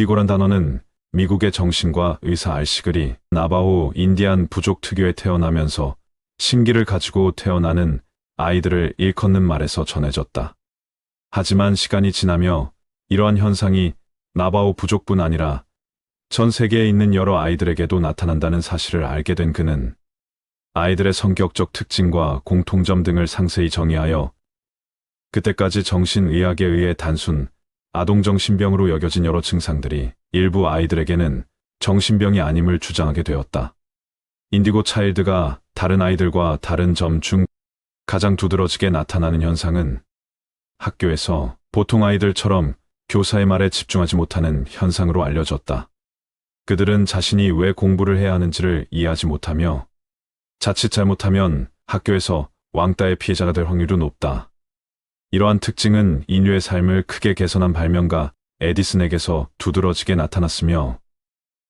인디고란 단어는 미국의 정신과 의사 알시글이 나바호 인디안 부족 특유에 태어나면서 신기를 가지고 태어나는 아이들을 일컫는 말에서 전해졌다. 하지만 시간이 지나며 이러한 현상이 나바호 부족뿐 아니라 전 세계에 있는 여러 아이들에게도 나타난다는 사실을 알게 된 그는 아이들의 성격적 특징과 공통점 등을 상세히 정의하여 그때까지 정신의학에 의해 단순 아동정신병으로 여겨진 여러 증상들이 일부 아이들에게는 정신병이 아님을 주장하게 되었다. 인디고 차일드가 다른 아이들과 다른 점 중 가장 두드러지게 나타나는 현상은 학교에서 보통 아이들처럼 교사의 말에 집중하지 못하는 현상으로 알려졌다. 그들은 자신이 왜 공부를 해야 하는지를 이해하지 못하며 자칫 잘못하면 학교에서 왕따의 피해자가 될 확률이 높다. 이러한 특징은 인류의 삶을 크게 개선한 발명가 에디슨에게서 두드러지게 나타났으며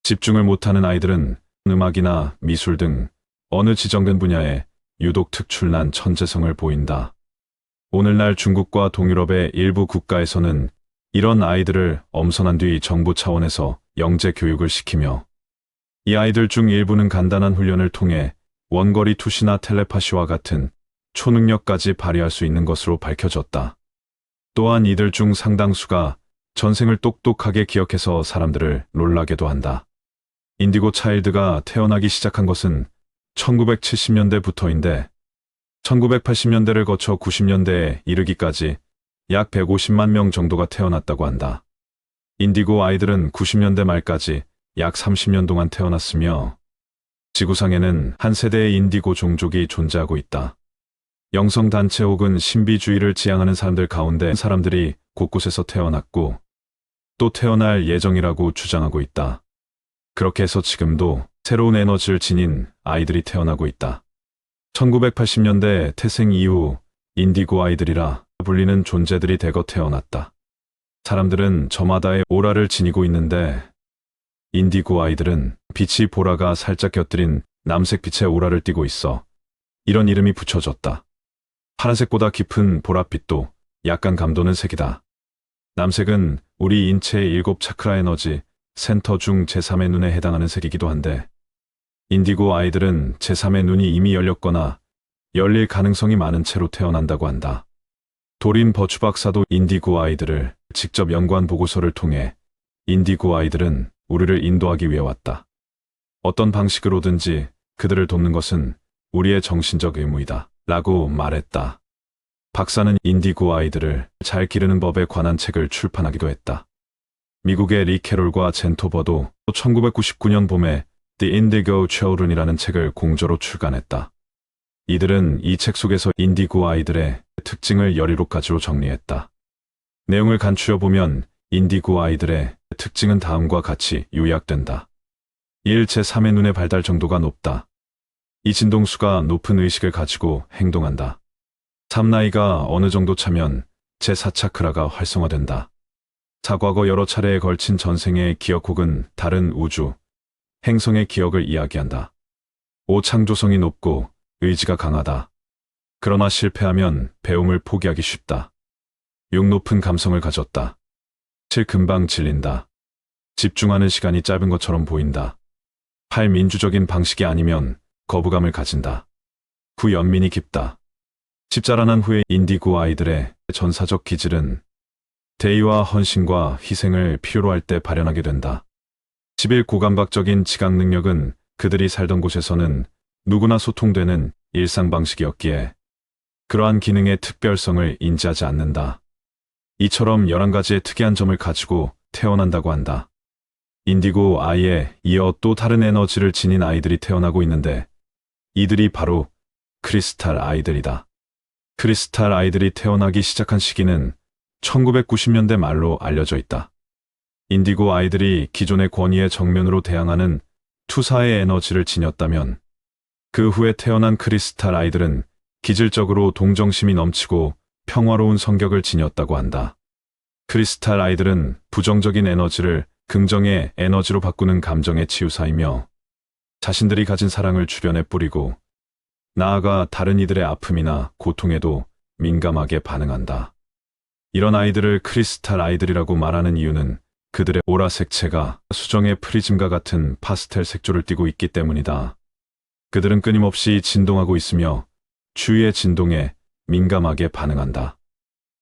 집중을 못하는 아이들은 음악이나 미술 등 어느 지정된 분야에 유독 특출난 천재성을 보인다. 오늘날 중국과 동유럽의 일부 국가에서는 이런 아이들을 엄선한 뒤 정부 차원에서 영재 교육을 시키며 이 아이들 중 일부는 간단한 훈련을 통해 원거리 투시나 텔레파시와 같은 초능력까지 발휘할 수 있는 것으로 밝혀졌다. 또한 이들 중 상당수가 전생을 똑똑하게 기억해서 사람들을 놀라게도 한다. 인디고 차일드가 태어나기 시작한 것은 1970년대부터인데 1980년대를 거쳐 90년대에 이르기까지 약 150만 명 정도가 태어났다고 한다. 인디고 아이들은 90년대 말까지 약 30년 동안 태어났으며 지구상에는 한 세대의 인디고 종족이 존재하고 있다. 영성단체 혹은 신비주의를 지향하는 사람들 가운데 사람들이 곳곳에서 태어났고 또 태어날 예정이라고 주장하고 있다. 그렇게 해서 지금도 새로운 에너지를 지닌 아이들이 태어나고 있다. 1980년대 태생 이후 인디고 아이들이라 불리는 존재들이 대거 태어났다. 사람들은 저마다의 오라를 지니고 있는데 인디고 아이들은 빛이 보라가 살짝 곁들인 남색 빛의 오라를 띠고 있어 이런 이름이 붙여졌다. 파란색보다 깊은 보랏빛도 약간 감도는 색이다. 남색은 우리 인체의 7 차크라 에너지 센터 중 제3의 눈에 해당하는 색이기도 한데 인디고 아이들은 제3의 눈이 이미 열렸거나 열릴 가능성이 많은 채로 태어난다고 한다. 도린 버추 박사도 인디고 아이들을 직접 연구한 보고서를 통해 인디고 아이들은 우리를 인도하기 위해 왔다. 어떤 방식으로든지 그들을 돕는 것은 우리의 정신적 의무이다. 라고 말했다. 박사는 인디고 아이들을 잘 기르는 법에 관한 책을 출판하기도 했다. 미국의 리 캐롤과 젠 토버도 1999년 봄에 The Indigo Children이라는 책을 공저로 출간했다. 이들은 이 책 속에서 인디고 아이들의 특징을 17가지로 정리했다. 내용을 간추려 보면 인디고 아이들의 특징은 다음과 같이 요약된다. 1. 제3의 눈의 발달 정도가 높다. 이 진동수가 높은 의식을 가지고 행동한다. 3. 나이가 어느 정도 차면 제4차크라가 활성화된다. 4. 과거 여러 차례에 걸친 전생의 기억 혹은 다른 우주, 행성의 기억을 이야기한다. 5. 창조성이 높고 의지가 강하다. 그러나 실패하면 배움을 포기하기 쉽다. 6. 높은 감성을 가졌다. 7. 금방 질린다. 집중하는 시간이 짧은 것처럼 보인다. 8. 민주적인 방식이 아니면 거부감을 가진다. 9. 연민이 깊다. 10. 자라난 후에 인디고 아이들의 전사적 기질은 대의와 헌신과 희생을 필요로 할 때 발현하게 된다. 11. 고감각적인 지각 능력은 그들이 살던 곳에서는 누구나 소통되는 일상 방식이었기에 그러한 기능의 특별성을 인지하지 않는다. 이처럼 11가지의 특이한 점을 가지고 태어난다고 한다. 인디고 아이에 이어 또 다른 에너지를 지닌 아이들이 태어나고 있는데 이들이 바로 크리스탈 아이들이다. 크리스탈 아이들이 태어나기 시작한 시기는 1990년대 말로 알려져 있다. 인디고 아이들이 기존의 권위의 정면으로 대항하는 투사의 에너지를 지녔다면 그 후에 태어난 크리스탈 아이들은 기질적으로 동정심이 넘치고 평화로운 성격을 지녔다고 한다. 크리스탈 아이들은 부정적인 에너지를 긍정의 에너지로 바꾸는 감정의 치유사이며 자신들이 가진 사랑을 주변에 뿌리고 나아가 다른 이들의 아픔이나 고통에도 민감하게 반응한다. 이런 아이들을 크리스탈 아이들이라고 말하는 이유는 그들의 오라 색채가 수정의 프리즘과 같은 파스텔 색조를 띠고 있기 때문이다. 그들은 끊임없이 진동하고 있으며 주위의 진동에 민감하게 반응한다.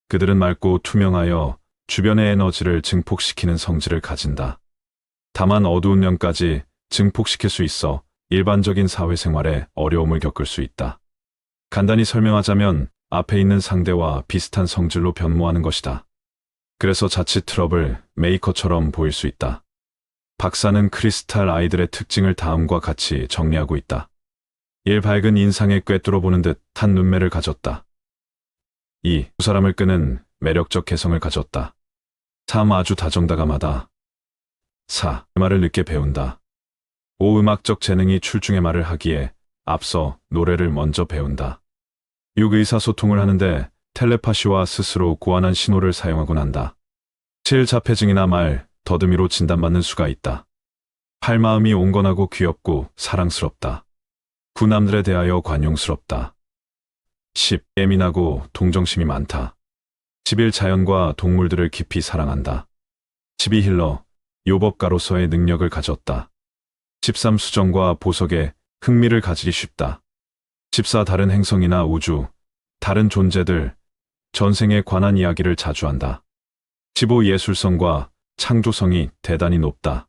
그들은 맑고 투명하여 주변의 에너지를 증폭시키는 성질을 가진다. 다만 어두운 면까지 증폭시킬 수 있어 일반적인 사회생활에 어려움을 겪을 수 있다. 간단히 설명하자면 앞에 있는 상대와 비슷한 성질로 변모하는 것이다. 그래서 자칫 트러블 메이커처럼 보일 수 있다. 박사는 크리스탈 아이들의 특징을 다음과 같이 정리하고 있다. 1. 밝은 인상에 꿰뚫어보는 듯한 눈매를 가졌다. 2. 두 사람을 끄는 매력적 개성을 가졌다. 3. 아주 다정다감하다. 4. 말을 늦게 배운다. 5. 음악적 재능이 출중의 말을 하기에 앞서 노래를 먼저 배운다. 6. 의사소통을 하는데 텔레파시와 스스로 고안한 신호를 사용하곤 한다. 7. 자폐증이나 말, 더듬이로 진단받는 수가 있다. 8. 마음이 온건하고 귀엽고 사랑스럽다. 9. 남들에 대하여 관용스럽다. 10. 예민하고 동정심이 많다. 11. 자연과 동물들을 깊이 사랑한다. 12. 힐러, 요법가로서의 능력을 가졌다. 13. 수정과 보석에 흥미를 가지기 쉽다. 14. 다른 행성이나 우주, 다른 존재들, 전생에 관한 이야기를 자주 한다. 15. 예술성과 창조성이 대단히 높다.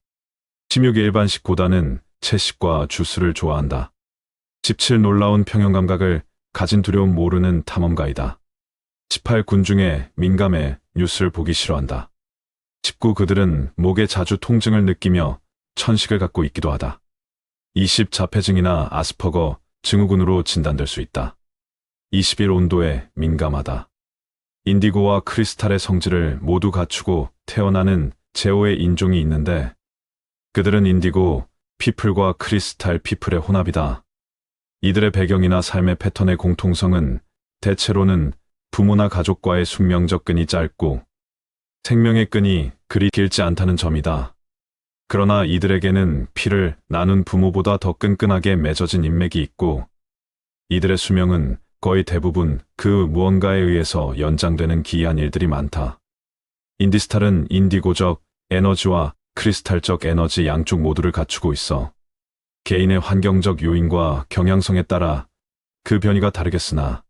16. 일반식보다는 채식과 주스를 좋아한다. 17. 놀라운 평형감각을 가진 두려움 모르는 탐험가이다. 18. 군중에 민감해 뉴스를 보기 싫어한다. 19. 그들은 목에 자주 통증을 느끼며 천식을 갖고 있기도 하다. 20. 자폐증이나 아스퍼거 증후군으로 진단될 수 있다. 21. 온도에 민감하다. 인디고와 크리스탈의 성질을 모두 갖추고 태어나는 제호의 인종이 있는데 그들은 인디고 피플과 크리스탈 피플의 혼합이다. 이들의 배경이나 삶의 패턴의 공통성은 대체로는 부모나 가족과의 숙명적 끈이 짧고 생명의 끈이 그리 길지 않다는 점이다. 그러나 이들에게는 피를 나눈 부모보다 더 끈끈하게 맺어진 인맥이 있고 이들의 수명은 거의 대부분 그 무언가에 의해서 연장되는 기이한 일들이 많다. 인디스탈은 인디고적 에너지와 크리스탈적 에너지 양쪽 모두를 갖추고 있어 개인의 환경적 요인과 경향성에 따라 그 변이가 다르겠으나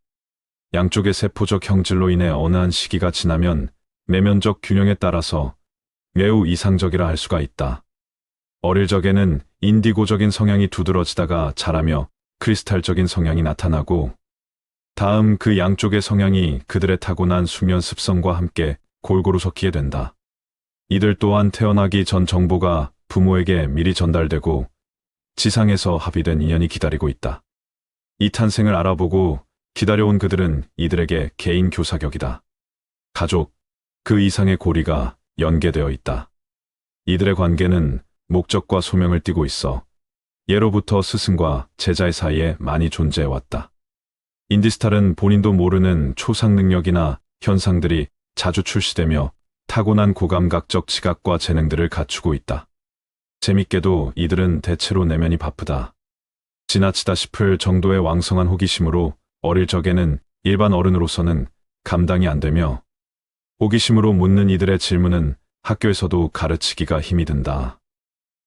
양쪽의 세포적 형질로 인해 어느 한 시기가 지나면 내면적 균형에 따라서 매우 이상적이라 할 수가 있다. 어릴 적에는 인디고적인 성향이 두드러지다가 자라며 크리스탈적인 성향이 나타나고 다음 그 양쪽의 성향이 그들의 타고난 숙련 습성과 함께 골고루 섞이게 된다. 이들 또한 태어나기 전 정보가 부모에게 미리 전달되고 지상에서 합의된 인연이 기다리고 있다. 이 탄생을 알아보고 기다려온 그들은 이들에게 개인 교사격이다. 가족, 그 이상의 고리가 연계되어 있다. 이들의 관계는 목적과 소명을 띠고 있어 예로부터 스승과 제자의 사이에 많이 존재해왔다. 인디스탈은 본인도 모르는 초상 능력이나 현상들이 자주 출시되며 타고난 고감각적 지각과 재능들을 갖추고 있다. 재밌게도 이들은 대체로 내면이 바쁘다. 지나치다 싶을 정도의 왕성한 호기심으로 어릴 적에는 일반 어른으로서는 감당이 안 되며 호기심으로 묻는 이들의 질문은 학교에서도 가르치기가 힘이 든다.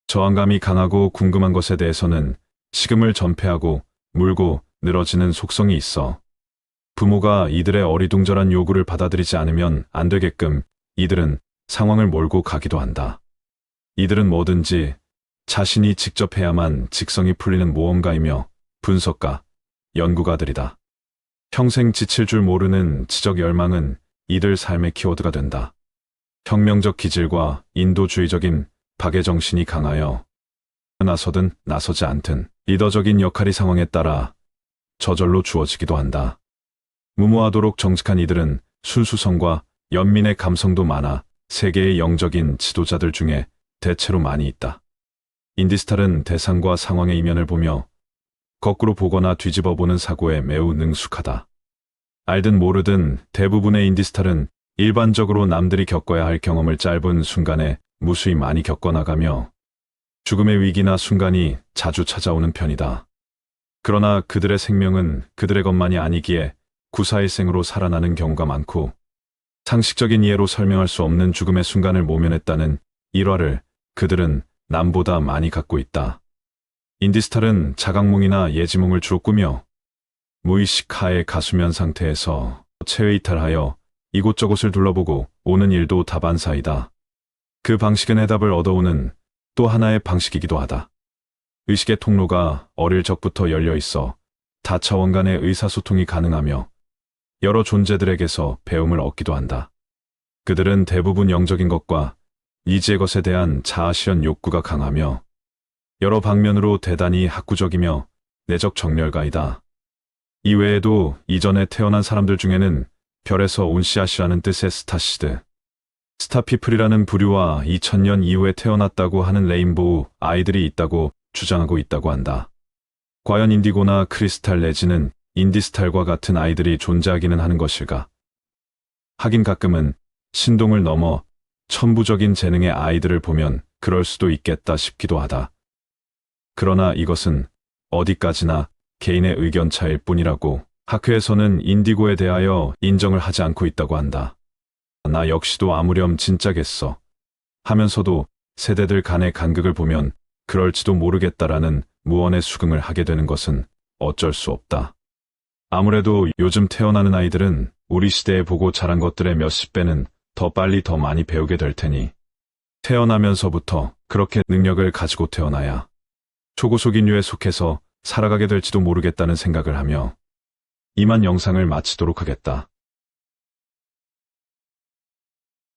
저항감이 강하고 궁금한 것에 대해서는 식음을 전폐하고 물고 늘어지는 속성이 있어 부모가 이들의 어리둥절한 요구를 받아들이지 않으면 안 되게끔 이들은 상황을 몰고 가기도 한다. 이들은 뭐든지 자신이 직접 해야만 직성이 풀리는 모험가이며 분석가, 연구가들이다. 평생 지칠 줄 모르는 지적 열망은 이들 삶의 키워드가 된다. 혁명적 기질과 인도주의적인 박애정신이 강하여 나서든 나서지 않든 리더적인 역할이 상황에 따라 저절로 주어지기도 한다. 무모하도록 정직한 이들은 순수성과 연민의 감성도 많아 세계의 영적인 지도자들 중에 대체로 많이 있다. 인디스탈은 대상과 상황의 이면을 보며 거꾸로 보거나 뒤집어 보는 사고에 매우 능숙하다. 알든 모르든 대부분의 인디스탈은 일반적으로 남들이 겪어야 할 경험을 짧은 순간에 무수히 많이 겪어나가며 죽음의 위기나 순간이 자주 찾아오는 편이다. 그러나 그들의 생명은 그들의 것만이 아니기에 구사일생으로 살아나는 경우가 많고 상식적인 이해로 설명할 수 없는 죽음의 순간을 모면했다는 일화를 그들은 남보다 많이 갖고 있다. 인디스탈은 자각몽이나 예지몽을 주로 꾸며 무의식 하에 가수면 상태에서 체외 이탈하여 이곳저곳을 둘러보고 오는 일도 다반사이다. 그 방식은 해답을 얻어오는 또 하나의 방식이기도 하다. 의식의 통로가 어릴 적부터 열려 있어 다차원 간의 의사소통이 가능하며 여러 존재들에게서 배움을 얻기도 한다. 그들은 대부분 영적인 것과 이지의 것에 대한 자아실현 욕구가 강하며 여러 방면으로 대단히 학구적이며 내적 정열가이다. 이외에도 이전에 태어난 사람들 중에는 별에서 온 씨앗이라는 뜻의 스타시드, 스타피플이라는 부류와 2000년 이후에 태어났다고 하는 레인보우 아이들이 있다고 주장하고 있다고 한다. 과연 인디고나 크리스탈 내지는 인디스탈과 같은 아이들이 존재하기는 하는 것일까? 하긴 가끔은 신동을 넘어 천부적인 재능의 아이들을 보면 그럴 수도 있겠다 싶기도 하다. 그러나 이것은 어디까지나 개인의 의견 차일 뿐이라고 학회에서는 인디고에 대하여 인정을 하지 않고 있다고 한다. 나 역시도 아무렴 진짜겠어 하면서도 세대들 간의 간극을 보면 그럴지도 모르겠다라는 무언의 수긍을 하게 되는 것은 어쩔 수 없다. 아무래도 요즘 태어나는 아이들은 우리 시대에 보고 자란 것들의 몇십 배는 더 빨리 더 많이 배우게 될 테니 태어나면서부터 그렇게 능력을 가지고 태어나야 초고속 인류에 속해서 살아가게 될지도 모르겠다는 생각을 하며 이만 영상을 마치도록 하겠다.